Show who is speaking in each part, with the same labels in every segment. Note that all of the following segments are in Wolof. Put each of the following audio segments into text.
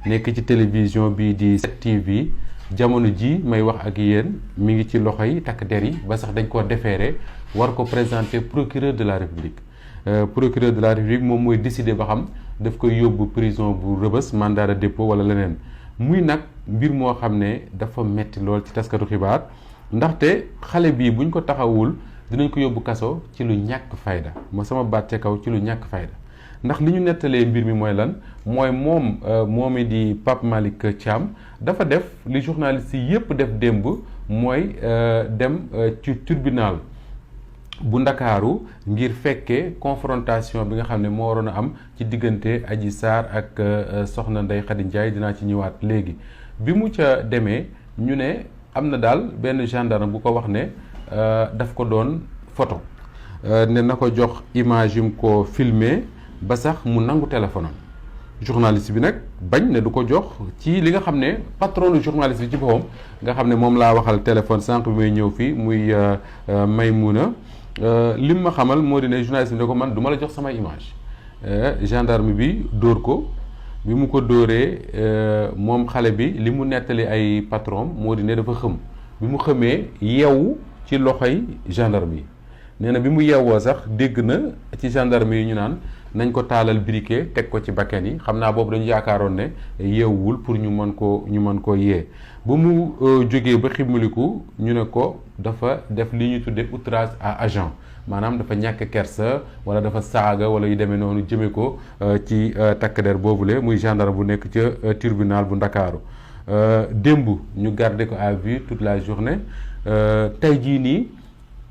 Speaker 1: nekk ci télévision bii di 7TV jamono ji may wax ak yéen mi ngi ci loxo yi takk der yi ba sax dañ koo déféré war ko présenter procureur de la République procureur de la République moom mooy décider ba xam daf koy yóbbu prison bu Rebeuss mandat de dépôt wala leneen muy nag mbir moo xam ne dafa metti lool ci taskatu xibaar ndaxte xale bii buñ ko taxawul dinañ ko yóbbu kaso ci lu ñàkk fayda ma sama baat ca kaw ci lu ñàkk fayda ndax li ñu nettalee mbir mi mooy lan mooy moomi di Pape Malick Thiam dafa def li journaliste yi yépp def démb mooy dem ci tribunal bu Ndakaaru ngir fekkee confrontation bi nga xam ne moo waroon a am ci diggante Adji Sarr ak soxna Ndeye Khady Ndiaye dinaa ci ñëwaat léegi bi mu ca demee ñu ne am na daal benn gendarme bu ko wax ne daf ko doon photo ne na ko jox image yu mu ko filmé ba sax mu nangu téléphone am journaliste bi nag bañ ne du ko jox ci li nga xam ne patron du journaliste bi ci boppam nga xam ne moom laa waxal téléphone sànq bi may ñëw fii muy Maymouna lim ma xamal moo di ne journaliste bi ne ko man du ma la jox samay image gendarme bi dóor ko bi mu ko dóoree moom xale bi li mu nettali ay patron moo di ne dafa xëm bi mu xëmee yeewu ci loxoy gendarme yi nee na bi mu yeewoo sax dégg na ci gendarme yi ñu naan nañ ko taalal briquet teg ko ci bakken yi xam naa boobu dañu yaakaaroon ne yeewul pour ñu mën koo yee ba mu jógee ba ximmaliku ñu ne ko dafa def li ñuy tuddee outrage à agent maanaam dafa ñàkk kersa wala dafa saaga wala yu demee noonu jëme ko ci takk der boobule muy gendarme bu nekk ca tribunal bu Ndakaaru démb ñu garder ko à vue toute la journée tey jii nii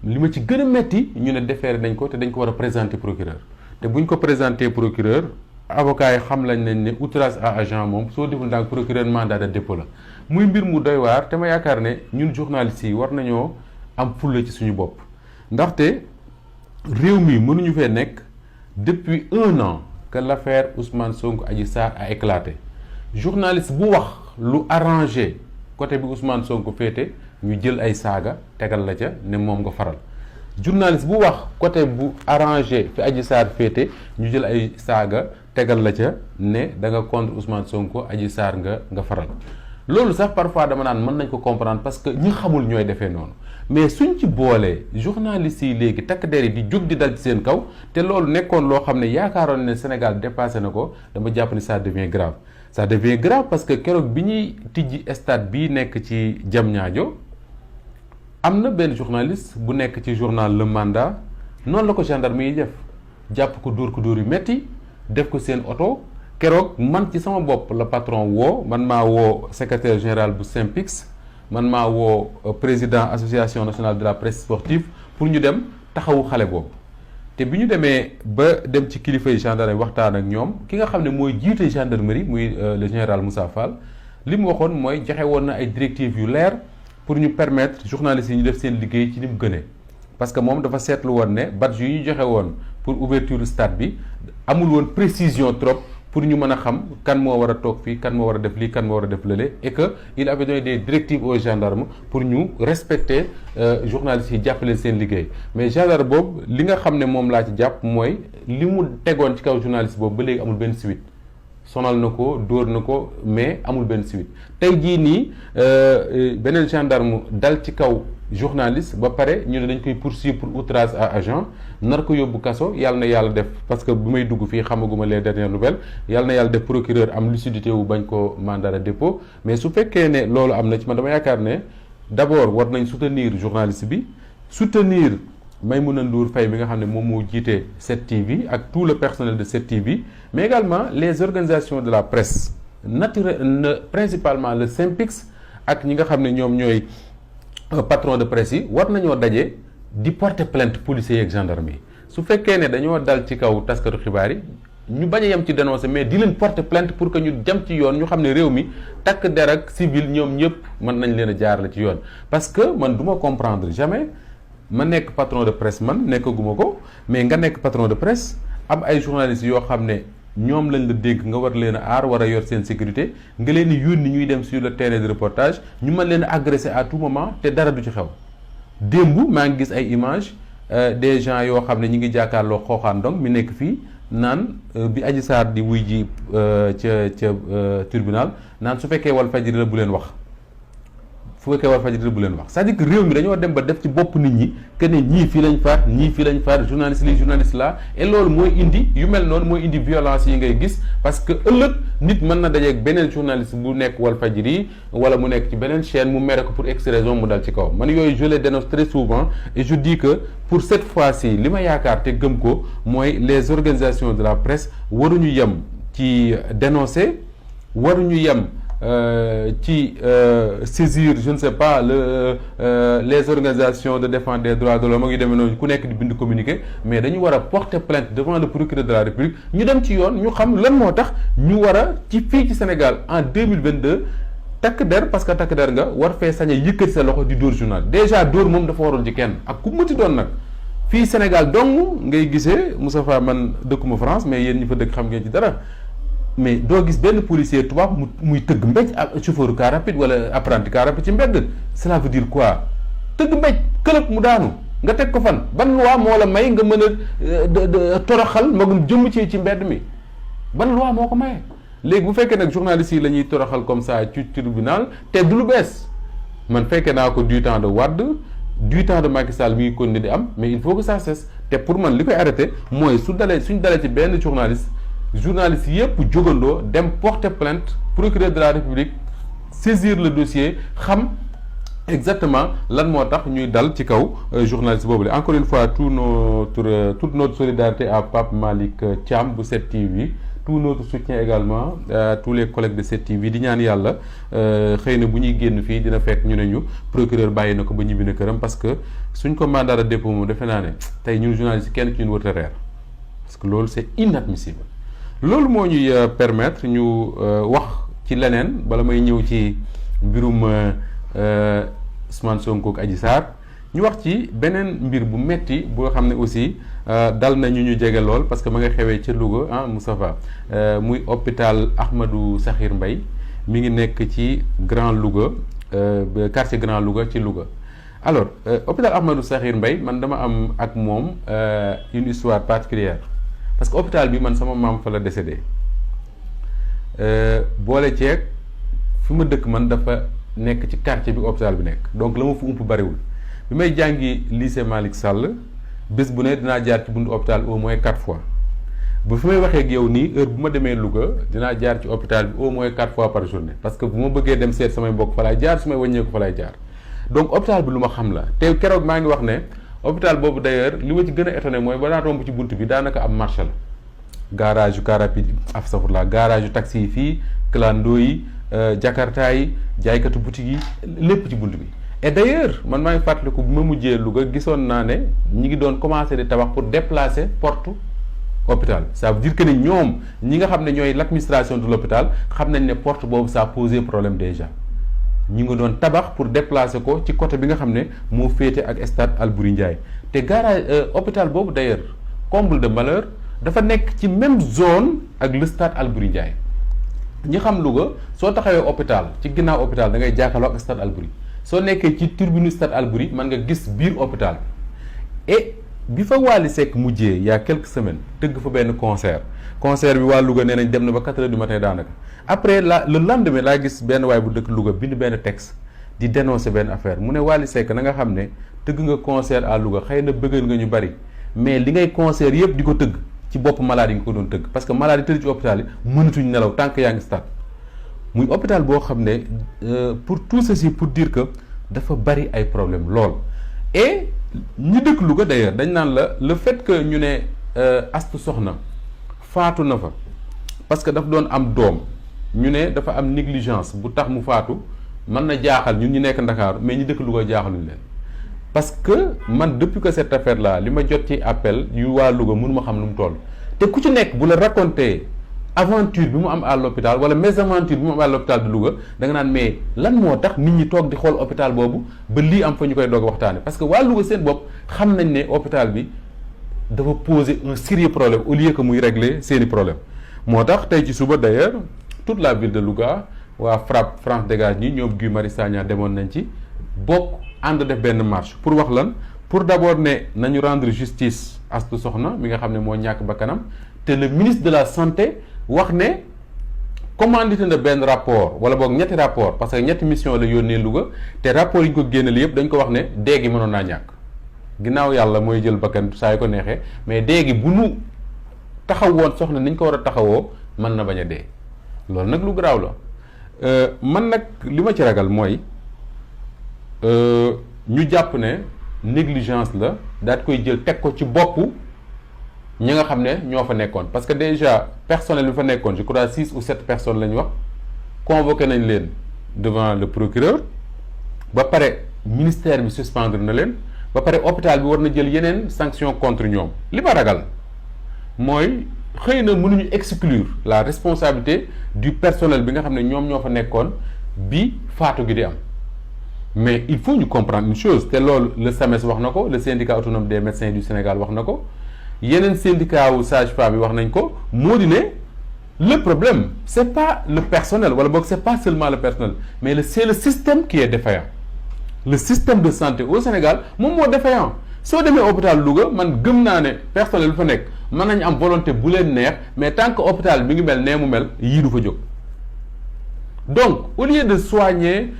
Speaker 1: li ma ci gën a metti ñu ne déféré nañ ko te dañ ko war a présenter procureur te buñ ko présenter procureur avocat yi xam lañ ne outrage à agent moom soo deful ndànk procureur mandat de dépôt la muy mbir mu doy waar te ma yaakaar ne ñun journalistes yi war nañoo am fulla ci suñu bopp ndaxte réew mi mënuñu fee nekk depuis 1 an que l'affaire Ousmane Sonko Adji Sarr a éclaté journaliste bu wax lu arrangé côté bi Ousmane Sonko féete ñu jël ay saaga tegal la ca ne moom nga faral journaliste bu wax côté bu arrangé fi Adji Sarr féete ñu jël ay saaga tegal la ca ne da nga contre Ousmane Sonko Adji Sarr nga faral loolu sax parfois dama naan mën nañ ko comprendre parce que ñi xamul ñooy defee noonu mais suñ ci boolee journalistes yi léegi takk der yi di jóg di dal ci seen kaw te loolu nekkoon loo xam ne yaakaaroon ne Sénégal dépassé na ko dama jàpp ni ça devient grave ça devient grave parce que keroog bi ñuy tijji stade bii nekk ci Diamniadio am na benn journaliste bu nekk ci journal Le Mandat noonu la ko gendarme yi def jàpp ko dóor yu metti def ko seen oto keroog man ci sama bopp la patron woo man maa woo secrétaire général bu SYNPICS man maa woo président association nationale de la presse sportive pour ñu dem taxawu xale boobu te bi ñu demee ba dem ci kilifay gendarmerie waxtaan ak ñoom ki nga xam ne mooy jiite gendarmerie muy le général Moussa Fall li mu waxoon mooy joxe woon na ay directives yu leer pour ñu permettre journalistes yi ñu def seen liggéey ci ni mu gënee parce que moom dafa seetlu woon ne badge yu ñu joxe woon pour ouverture stade bi amul woon précision trop pour ñu mën a xam kan moo war a toog fii kan moo war a def lii kan moo war a def lële et que il avait donné des directives aux gendarmes pour ñu respecter journalistes yi jàppale seen liggéey mais gendarme boobu li nga xam ne moom laa ci jàpp mooy li mu tegoon ci kaw journaliste boobu ba léegi amul benn suite sonal na ko dóor na ko mais amul benn suite tey jii nii beneen gendarme dal ci kaw journaliste ba pare ñu ne dañ koy poursuivre pour outrage à agent nar ko yóbbu kaso yàlla na yàlla def parce que bu may dugg fii xamaguma les dernières nouvelles yàlla na yàlla def procureur am lucidité wu bañ ko mandat de dépôt mais su fekkee ne loolu am na ci man dama yaakaar ne d'abord war nañ soutenir journaliste bi soutenir Maïmouna Ndour Faye bi nga xam ne moom moo jiite 7TV ak tout le personnel de 7TV mais également les organisations de la presse principalement le SYNPICS ak ñi nga xam ne ñoom ñooy patron de presse yi war nañoo daje di porter plainte policiers ak gendarme yi su fekkee ne dañoo dal ci kaw taskatu xibaar yi ñu bañ a yem ci dénoncer mais di leen porter plainte pour que ñu jëm ci yoon ñu xam ne réew mi takk der ak civil ñoom ñëpp mën nañ leen a jaarale ci yoon parce que man du ma comprendre jamais ma nekk patron de presse man nekkaguma ko mais nga nekk patron de presse am ay journalistes yoo xam ne ñoom lañ la dégg nga war leen a aar war a yor seen sécurité nga leen di yónni ñuy dem sur le terrain de reportage ñu mën leen a agresser à tout moment te dara du ci xew démb maa ngi gis ay images des gens yoo xam ne ñi ngi jàkkaarloo Xooxaan Ndong mi nekk fii naan bi Adji Sarr di wuy ji ca tribunal naan su fekkee Walfadjri la bu leen wax fu fekkee Walfadjri la bu leen wax c'est-à-dire que réew mi dañoo dem ba def ci bopp nit ñi que ne ñii fii lañ faat ñii fii lañ faat journaliste li journaliste la et loolu mooy indi yu mel noonu mooy indi violence yi ngay gis parce que ëllëg nit mën na dajeeg beneen journaliste bu nekk Walfadjri wala mu nekk ci beneen chaîne mu mere ko pour X raison mu dal ci kaw man yooyu je les dénonce très souvent et je dis que pour cette fois-ci li ma yaakaar te gëm ko mooy les organisations de la presse waruñu yem ci dénoncer waruñu yem ci saisir je ne sais pas les organisations de défense des droits de l'homme ak yu demee noonu ku nekk di bind communiqué mais dañu war a porter plainte devant le procureur de la République ñu dem ci yoon ñu xam lan moo tax ñu war a ci fii ci Sénégal en 2022 takk der parce que takk der nga war fee sañ a yëkkati sa loxo di dóor journal déjà dóor moom dafa waroon ci kenn ak ku mënti doon nag fii Sénégal dong ngay gisee Moustapha man dëkkuma France mais yéen ñi fa dëkk xam ngeen ci dara mais doo gis benn policier tubaab muy tëgg mbéj ak chauffeur car rapide wala apprenti car rapide ci mbedd cela veut dire quoi tëgg mbéj këlëb mu daanu nga teg ko fan ban loi moo la may nga mën a toroxal magum jëmm ci mbedd mi ban loi moo ko maye léegi bu fekkee nag journalistes yi la ñuy toroxal comme ça ci tribunal te du lu bees man fekkee naa ko du temps de Wade du temps de Macky Sall mi ngi continuer di am mais il faut que ça cesse te pour man li koy arrêté mooy suñ dalee ci benn journaliste yëpp jógandoo dem porter plainte procureur de la République saisir le dossier xam exactement lan moo tax ñuy dal ci kaw journaliste boobu la encore une fois toute notre solidarité à Pape Malick Thiam bu 7TV tout notre soutien également à tous les collègues de 7TV di ñaan yàlla xëy na bu ñuy génn fii dina fekk ñu ne ñu procureur bàyyi na ko ba ñibbi na këram parce que suñ ko mandat de dépôt moom defe naa ne tey ñun journaliste kenn ci ñun wërta reer parce que loolu c'est inadmissible loolu moo ñuy permettre ñu wax ci leneen bala may ñëw ci mbirum Ousmane Sonko ak Adji Sarr ñu wax ci beneen mbir bu metti boo xam ne aussi dal na ñu jege lool parce que ma nga xewee ca Louga ah Moustapha muy hôpital Ahmadou Sakhir Mbaye mi ngi nekk ci Grand Louga quartier Grand Louga ci Louga alors hôpital Ahmadou Sakhir Mbaye man dama am ak moom une histoire particulière parce que hôpital bi man sama maam fa la décédé boole ceeg fi ma dëkk man dafa nekk ci quartier bi hôpital bi nekk donc la ma fa ump bariwul bi may jàngi lycée Malick Sall bés bu ne dinaa jaar ci buntu hôpital au moins 4 fois ba fi may waxee ak yow nii heure bu ma demee Louga dinaa jaar ci hôpital bi au moins 4 fois par journée parce que bu ma bëggee dem seet samay mbokk fa laay jaar su may wàññeeku fa laay jaar donc hôpital bi lu ma xam la te keroog maa ngi wax ne hôpital boobu d'ailleurs li ma ci gën a étonné mooy ba daa romb ci bunt bi daanaka am marché la garage yu car rapide afsafurla garage yu taxi yi fii clando yi jakarta yi jaaykatu boutique yi lépp ci bunt bi et d'ailleurs man maa ngi fàttaliku bu ma mujjee Louga gisoon naa ne ñi ngi doon commencer di tabax pour déplacer porte hôpital ça veut dire que ne ñoom ñi nga xam ne ñooy l'administration de l'hôpital xam nañ ne porte boobu ça a posé problème déjà ñi ngi doon tabax pour déplacer ko ci côté bi nga xam ne moo féete ak stade Albouri Ndiaye te garage hôpital boobu d'ailleurs comble de malheur dafa nekk ci même zone ak le stade Albouri Ndiaye ñi xam Louga soo taxawee hôpital ci ginnaaw hôpital da ngay jàkkaarloo ak stade Albouri soo nekkee ci tribune stade Albouri mën nga gis biir hôpital bi et bi fa Wally Seck mujjee il y a quelques semaines tëgg fa benn concert bi waa Louga nee nañ dem na ba 4 heures du matin daanaka après le lendemain laa gis benn waay bu dëkk Louga bind benn texte di dénoncer benn affaire mu ne Wally Seck na nga xam ne tëgg nga concert à Louga xëy na bëggal nga ñu bari mais li ngay concert yëpp di ko tëgg ci bopp malade yi nga ko doon tëgg parce que malade yi tëdd ci hôpital yi mënatuñ nelaw tant que yaa ngi stade muy hôpital boo xam ne pour tout ceci pour dire que dafa bari ay problème lool et ñi dëkk Louga d'ailleurs dañ naan la le fait que ñu ne Astou Sokhna faatu na fa parce que daf doon am doom ñu ne dafa am négligence bu tax mu faatu mën na jaaxal ñun ñu nekk Ndakaaru mais ñi dëkk Louga jaaxaluñ leen parce que man depuis que cette affaire là li ma jot ci appel yu waa Louga mënu ma xam lu mu toll te ku ci nekk bu la raconter aventure bi mu am à l'hôpital wala mésaventure bi mu am à l'hôpital de Louga da nga naan mais lan moo tax nit ñi toog di xool hôpital boobu ba lii am fa ñu koy doog waxtaane parce que waa Louga seen bopp xam nañ ne hôpital bi dafa poser un sérieux problème au lieu que muy régler seeni problème moo tax tey ci suba d'ailleurs toute la ville de Louga waa FRAPP France Dégage ñi ñoom Guy Marius Sagna demoon nañ ci bokk ànd def benn marche pour wax lan pour d'abord ne nañu rendre justice Astou Sokhna mi nga xam ne moo ñàkk bakkanam te le ministre de la santé wax ne commandité na benn rapport wala boog ñetti rapport parce que ñetti mission la yónnee Louga te rapport yi ñu ko génneel yëpp dañ ko wax ne dee gi mënoon naa ñàkk ginnaaw yàlla mooy jël bakkan saa yu ko neexee mais dee gi bu nu taxaw woon soxna ni ñu ko war a taxawoo mën na bañ a dee loolu nag lu garaaw la man nag li ma ci ragal mooy ñu jàpp ne négligence la daal koy jël teg ko ci boppu ñi nga xam ne ñoo fa nekkoon parce que déjà personnel bi fa nekkoon je crois 6 ou 7 personnes la ñu wax convoqué nañ leen devant le procureur ba pare ministère bi suspendre na leen ba pare hôpital bi war na jël yeneen sanction contre ñoom li ma ragal mooy xëy na mënuñu exclure la responsabilité du personnel bi nga xam ne ñoom ñoo fa nekkoon bi faatu gi di am mais il faut ñu comprendre une chose te loolu le SAMES wax na ko le syndicat autonome des médecins du Sénégal wax na ko yeneen syndicat wu sage-femme yi wax nañ ko moo di ne le problème c'est pas le personnel wala boog c'est pas seulement le personnel mais c'est le système qui est défaillant le système de santé au Sénégal moom moo défaillant soo demee hôpital Louga man gëm naa ne personnel bi fa nekk mën nañu am volonté bu leen neex mais tant que hôpital bi ngi mel nee mu mel yii du fa jóg donc au lieu de soigner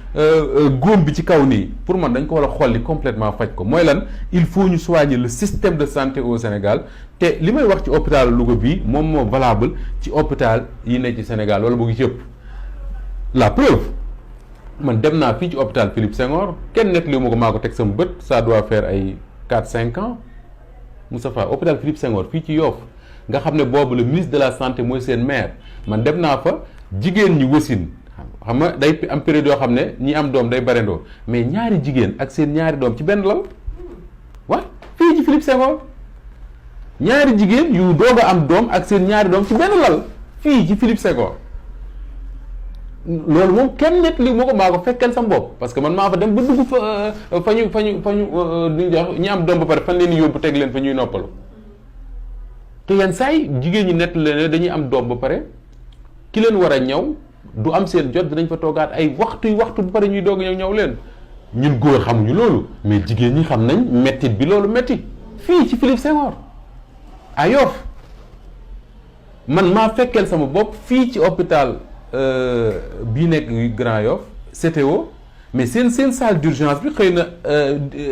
Speaker 1: góom bi ci kaw nii pour man dañ ko war a xolli complètement faj ko mooy lan il faut ñu soigner le système de santé au Sénégal te li may wax ci hôpital Louga bii moom moo valable ci hôpital yi ne ci Sénégal wala boog ci yëpp la preuve man dem naa fii ci hôpital Philippe Senghor kenn nekk li ma ko maa ko teg sama bët ça doit faire ay 4-5 ans Moustapha hôpital Philippe Senghor fii ci Yoff nga xam ne boobu le ministre de la santé mooy seen maire man dem naa fa jigéen ñi wasin xam nga day am période yoo xam ne ñi am doom day barendoo mais ñaari jigéen ak seen ñaari doom ci benn lal wa fii ci Philippe Senghor ñaari jigéen yu doog a am doom ak seen ñaari doom ci benn lal fii ci Philippe Senghor loolu moom kenn nit li moo ko maa ko fekkeel sama bopp parce que man maa fa dem ba dugg fa ñu duñ jox ñi am doom ba pare fan leen yóbbu teg leen fa ñuy noppalu te yenn saa yi jigéen ñi nett leen dañuy am doom ba pare ki leen war a ñaw du am seen jot dinañ fa toogaat ay waxtu ba pare ñuy doog ñëw leen ñun góor xamuñu loolu mais jigéen ñi xam nañ mettit bi loolu metti fii ci Philippe Senghor à Yoff man maa fekkeel sama bopp fii ci hôpital bii nekk Grand Yoff CTO mais seen salle d'urgence bi xëy na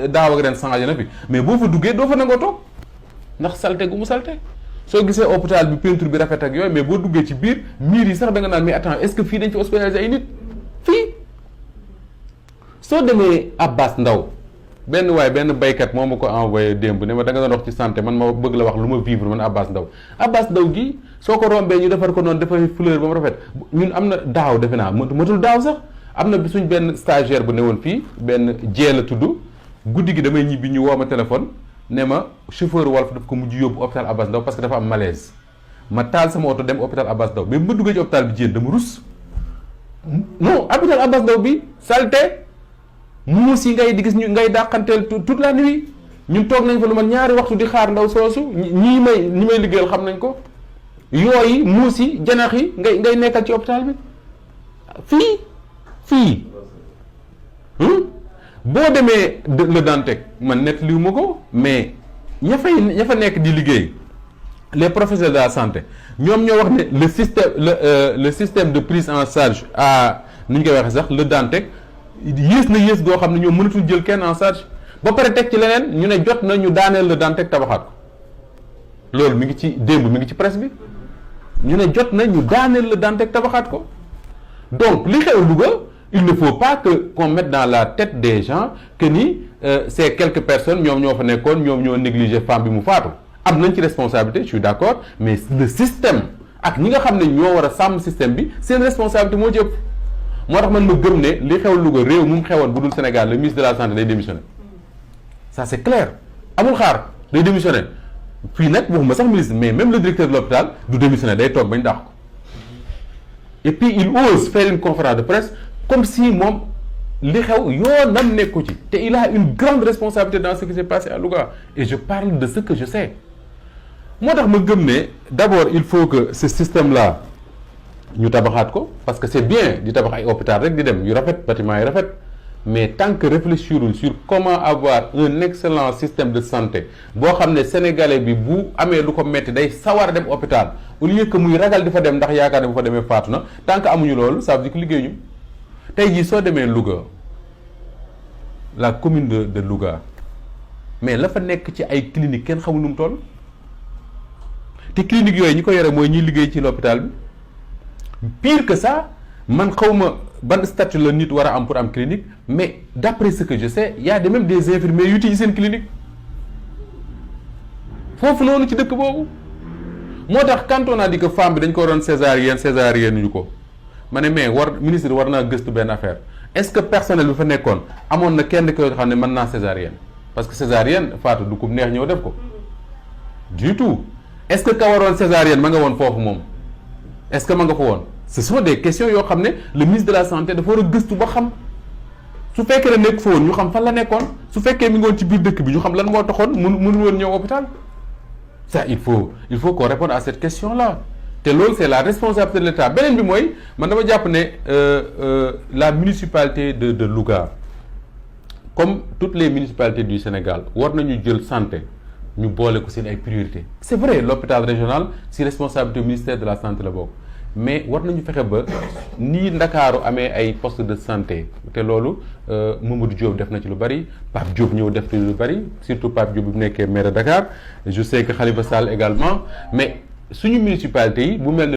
Speaker 1: daaw ak ren changé na fi mais boo fa duggee doo fa nangoo toog ndax salte gu mu salte soo gisee hôpital bi peinture bi rafet ak yooyu mais boo duggee ci biir miir yi sax da nga naan mais attends est-ce que fii dañ fi hospitaliser ay nit fii soo demee Abbas Ndaw benn baykat moo ma ko envoyé démb ne ma da nga doon wax ci santé man ma bëgg la wax lu ma vivre man Abbas Ndaw gi soo ko rombee ñu defar ko noonu defar fleur ba mu rafet ñun am na daaw defe naa matul daaw sax am na suñ benn stagiaire bu newoon fii benn jee la tudd guddi gi damay ñibbi ñu woo ma téléphone ne ma chauffeur Walf daf ko mujj yóbbu hôpital Abbas Ndaw parce que dafa am malaise ma taal sama oto dem hôpital Abbas Ndaw mais bu ma duggee ci hôpital bi jéen dama rus non hôpital Abbas Ndaw bi saleté muus yi ngay di gis ñu ngay dàqanteel toute la nuit ñun toog nañ fa lu ma ñaari waxtu di xaar ndaw soosu ñi may liggéeyal xam nañ ko yooyu muus yi janax yi ngay nekkal ci hôpital bi fii boo demee le Dantec man net liwu ma ko mais ña fa nekk di liggéey les professionnels de la santé ñoom ñoo wax ne le système de prise en charge à nu ñu koy waxee sax le Dantec yées goo xam ne ñoom mënatul jël kenn en charge ba pare teg ci leneen ñu ne jot na ñu daaneel le Dantec tabaxaat ko loolu mi ngi ci démb mi ngi ci presse bi ñu ne jot na ñu daaneel le Dantec tabaxaat ko donc li xew Louga il ne faut pas qu'on mette dans la tête des gens que ni ces quelques personnes ñoom ñoo fa nekkoon ñoom ñoo négligé femme bi mu faatu am nañ ci responsabilité je suis d'accord mais le système ak ñi nga xam ne ñoo war a sàmm système bi seen responsabilité moo ci ëpp moo tax man ma gëm ne li xew Louga réew mu xewoon bu dul Sénégal le ministre de la santé day démissionner ça c'est clair amul xaar day démissionner fii nag waxuma sax ministre mais même le directeur de l'hôpital du démissionner day toog bañ dàq ko et puis il ose faire une conférence de presse comme si moom li xew yoonam nekku ci te il a une grande responsabilité dans ce qui s'est passé à Louga et je parle de ce que je sais moo tax ma gëm ne d'abord il faut que ce système là ñu tabaxaat ko parce que c'est bien di tabax ay hôpital rek di dem yu rafet bâtiment yi rafet mais tant que réfléchirul sur comment avoir un excellent système de santé boo xam ne sénégalais bi bu amee lu ko metti day sawar a dem hôpital au lieu que muy ragal di fa dem ndax yaakaar ne bu fa demee faatu na tant que amuñu loolu ça veut dire que liggéeyuñu. tey jii soo demee Louga la commune de Louga mais la fa nekk ci ay cliniques kenn xamul nu mu toll te cliniques yooyu ñi ko yore mooy ñiy liggéey ci l'hôpital bi pire que ça man xawma ban statut la nit war a am pour am clinique mais d'après ce que je sais y a même des infirmiers yu tijji seen clinique foofu noonu ci dëkk boobu moo tax quand on a dit que femme bi dañ ko waroon césarienne ñu ko ma ne mais ministre war naa gëstu benn affaire est-ce que personnel bi fa nekkoon amoon na kenn ko xam ne mën naa césarienne parce que césarienne faatu du ko neex ñëw def ko du tout est-ce que ka waroon césarienne ma nga woon foofu moom est-ce que ma nga fa woon ce sont des questions yoo xam ne le ministre de la santé dafa war a gëstu ba xam su fekkee ne nekk fa woon ñu xam fan la nekkoon su fekkee mi ngi woon ci biir dëkk bi ñu xam lan moo taxoon mënul woon ñëw hôpital ça il faut qu'on réponde à cette question là te loolu c'est la responsabilité de l'État beneen bi mooy man dama jàpp ne la municipalité de Louga comme toutes les municipalités du Sénégal war nañu jël santé ñu boole ko seen ay priorité c'est vrai l'hôpital régional si responsabilité ministère de la santé la bokk mais war nañu fexe ba nii Ndakaaru amee ay poste de santé te loolu Mamadou Diop def na ci lu bari Pape Diop ñëw def ci lu bari surtout Pape Diop bu nekkee maire de Dakar je sais que Khalifa Sall également mais suñu municipalité yi bu mel ne